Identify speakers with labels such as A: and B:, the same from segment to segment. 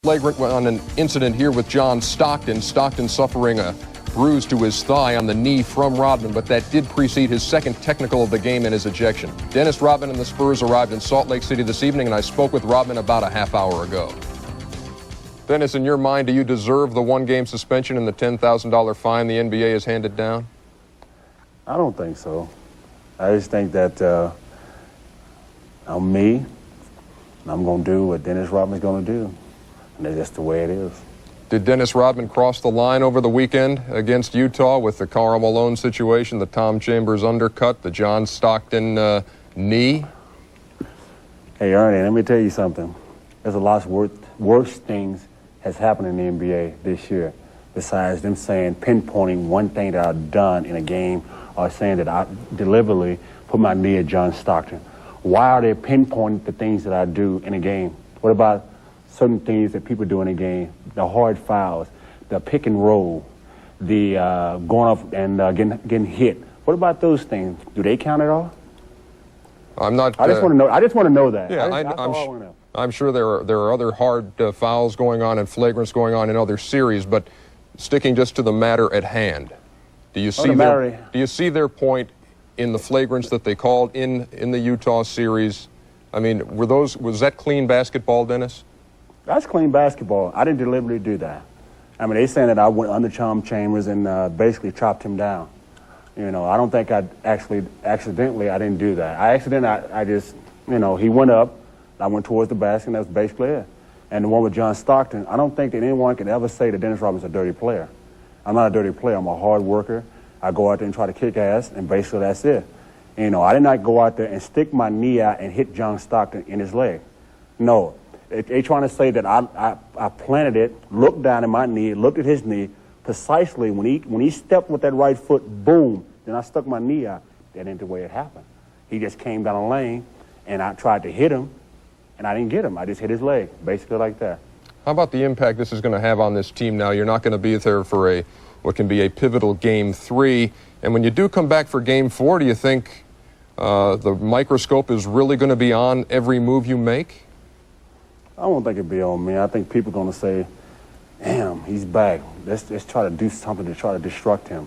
A: Flagrant on an incident here with John Stockton. Stockton suffering a bruise to his thigh on the knee from Rodman, but that did precede his second technical of the game and his ejection. Dennis Rodman and the Spurs arrived in Salt Lake City this evening, and I spoke with Rodman about a half hour ago. Dennis, in your mind, do you deserve the one-game suspension and the $10,000 fine the NBA has handed down?
B: I don't think so. I just think that I'm me, and I'm going to do what Dennis Rodman's going to do. And that's just the way it is.
A: Did Dennis Rodman cross the line over the weekend against Utah with the Karl Malone situation, the Tom Chambers undercut, the John Stockton knee?
B: Hey, Ernie, let me tell you something. There's a lot worse things has happened in the NBA this year, besides them pinpointing one thing that I've done in a game or saying that I deliberately put my knee at John Stockton. Why are they pinpointing the things that I do in a game? What about certain things that people do in a game, the hard fouls, the pick and roll, the going up and getting hit? What about those things? Do they count at all?
A: I'm not.
B: I just want to know. I just want to know that.
A: Yeah, I'm sure there are other hard fouls going on and flagrants going on in other series, but sticking just to the matter at hand, do you see their point in the flagrants that they called in the Utah series? I mean, was that clean basketball, Dennis?
B: That's clean basketball. I didn't deliberately do that. I mean, they saying that I went under Tom Chambers and basically chopped him down. You know, I don't think I accidentally I didn't do that. I just, you know, he went up, I went towards the basket, and that was basically it. And the one with John Stockton, I don't think that anyone can ever say that Dennis Rodman's a dirty player. I'm not a dirty player. I'm a hard worker. I go out there and try to kick ass, and basically that's it. You know, I did not go out there and stick my knee out and hit John Stockton in his leg. No. They trying to say that I planted it, looked down at my knee, looked at his knee, precisely when he stepped with that right foot, boom, then I stuck my knee out. That ain't the way it happened. He just came down the lane, and I tried to hit him, and I didn't get him. I just hit his leg, basically like that.
A: How about the impact this is going to have on this team now? You're not going to be there for what can be a pivotal Game 3. And when you do come back for Game 4, do you think the microscope is really going to be on every move you make?
B: I don't think it'd be on me. I think people are going to say, damn, he's back. Let's try to do something to try to destruct him.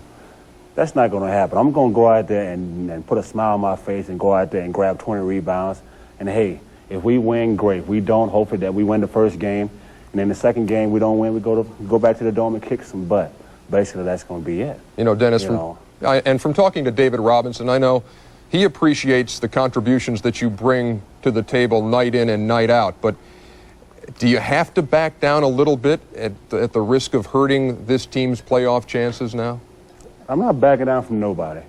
B: That's not going to happen. I'm going to go out there and put a smile on my face and go out there and grab 20 rebounds. And, hey, if we win, great. If we don't, hopefully that we win the first game. And then the second game we don't win, we go back to the dome and kick some butt. Basically, that's going to be it.
A: You know, Dennis, from talking to David Robinson, I know he appreciates the contributions that you bring to the table night in and night out. But do you have to back down a little bit at the risk of hurting this team's playoff chances now?
B: I'm not backing down from nobody.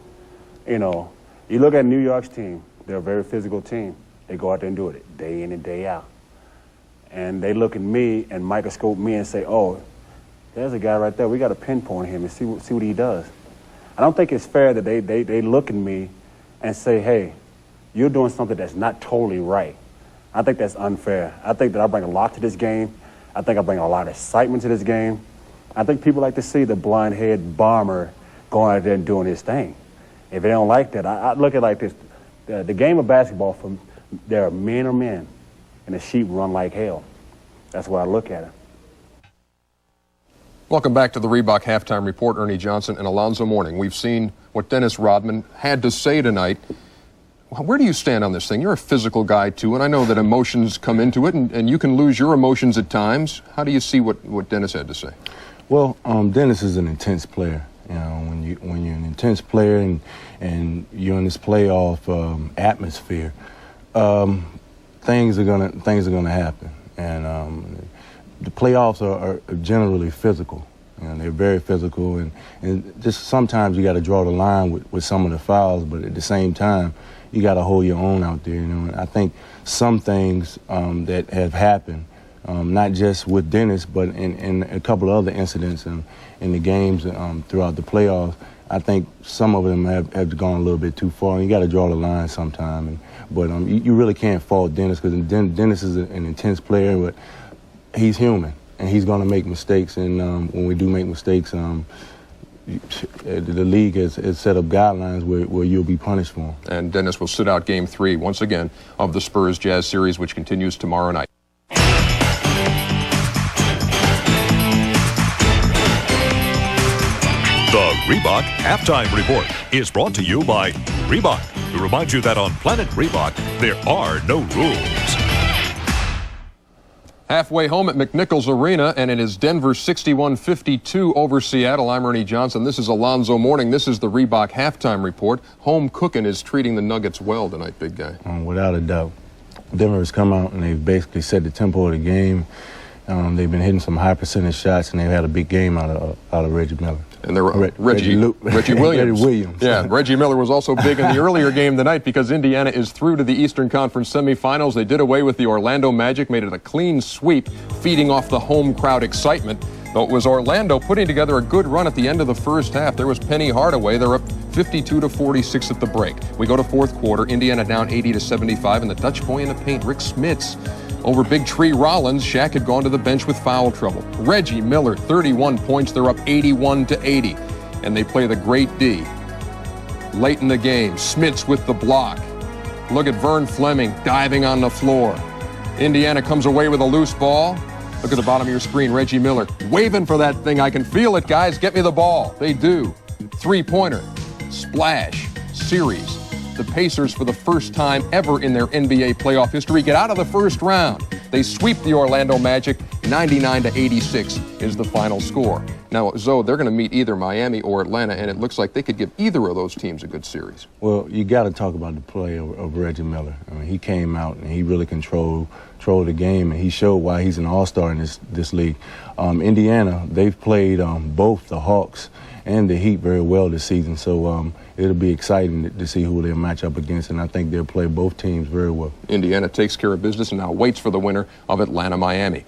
B: You know, you look at New York's team, they're a very physical team. They go out there and do it day in and day out. And they look at me and microscope me and say, oh, there's a guy right there. We got to pinpoint him and see what he does. I don't think it's fair that they look at me and say, hey, you're doing something that's not totally right. I think that's unfair. I think that I bring a lot to this game. I think I bring a lot of excitement to this game. I think people like to see the blonde-haired bomber going out there and doing his thing. If they don't like that, I look at it like this. The game of basketball, there are men, and the sheep run like hell. That's why I look at it.
A: Welcome back to the Reebok Halftime Report. Ernie Johnson and Alonzo Mourning. We've seen what Dennis Rodman had to say tonight. Where do you stand on this thing? You're a physical guy, too, and I know that emotions come into it, and you can lose your emotions at times. How do you see what Dennis had to say?
C: Well, Dennis is an intense player. You know, when you're an intense player and you're in this playoff atmosphere, things are gonna happen, and the playoffs are generally physical. You know, they're very physical, and just sometimes you got to draw the line with some of the fouls, but at the same time, you got to hold your own out there. You know, and I think some things that have happened, not just with Dennis, but in a couple of other incidents in the games throughout the playoffs, I think some of them have gone a little bit too far. And you got to draw the line sometime. But you really can't fault Dennis, because Dennis is an intense player, but he's human. And he's going to make mistakes, and when we do make mistakes, the league has set up guidelines where you'll be punished for them.
A: And Dennis will sit out Game 3 once again of the Spurs-Jazz series, which continues tomorrow night.
D: The Reebok Halftime Report is brought to you by Reebok, to remind you that on Planet Reebok, there are no rules.
A: Halfway home at McNichols Arena, and it is Denver 61-52 over Seattle. I'm Ernie Johnson. This is Alonzo Mourning. This is the Reebok Halftime Report. Home cooking is treating the Nuggets well tonight, big guy.
C: Without a doubt. Denver has come out and they've basically set the tempo of the game. They've been hitting some high percentage shots, and they've had a big game out of Reggie Miller.
A: And there were Reggie Williams.
C: Reggie Williams.
A: Yeah, Reggie Miller was also big in the earlier game tonight because Indiana is through to the Eastern Conference semifinals. They did away with the Orlando Magic, made it a clean sweep, feeding off the home crowd excitement. Though it was Orlando putting together a good run at the end of the first half. There was Penny Hardaway. They're up 52-46 at the break. We go to fourth quarter. Indiana down 80-75, and the Dutch boy in the paint, Rick Smits, over Big Tree Rollins. Shaq had gone to the bench with foul trouble. Reggie Miller, 31 points. They're up 81-80, and they play the great D. Late in the game, Smits with the block. Look at Vern Fleming diving on the floor. Indiana comes away with a loose ball. Look at the bottom of your screen, Reggie Miller waving for that thing. I can feel it, guys. Get me the ball. They do. Three-pointer. Splash. Series. The Pacers, for the first time ever in their NBA playoff history, get out of the first round. They sweep the Orlando Magic. 99-86 is the final score. Now, Zoe, they're going to meet either Miami or Atlanta, and it looks like they could give either of those teams a good series.
C: Well, you got to talk about the play of Reggie Miller. I mean, he came out and he really controlled the game, and he showed why he's an all-star in this league. Indiana, they've played both the Hawks and the Heat very well this season, so it'll be exciting to see who they'll match up against, and I think they'll play both teams very well.
A: Indiana takes care of business and now waits for the winner of Atlanta-Miami.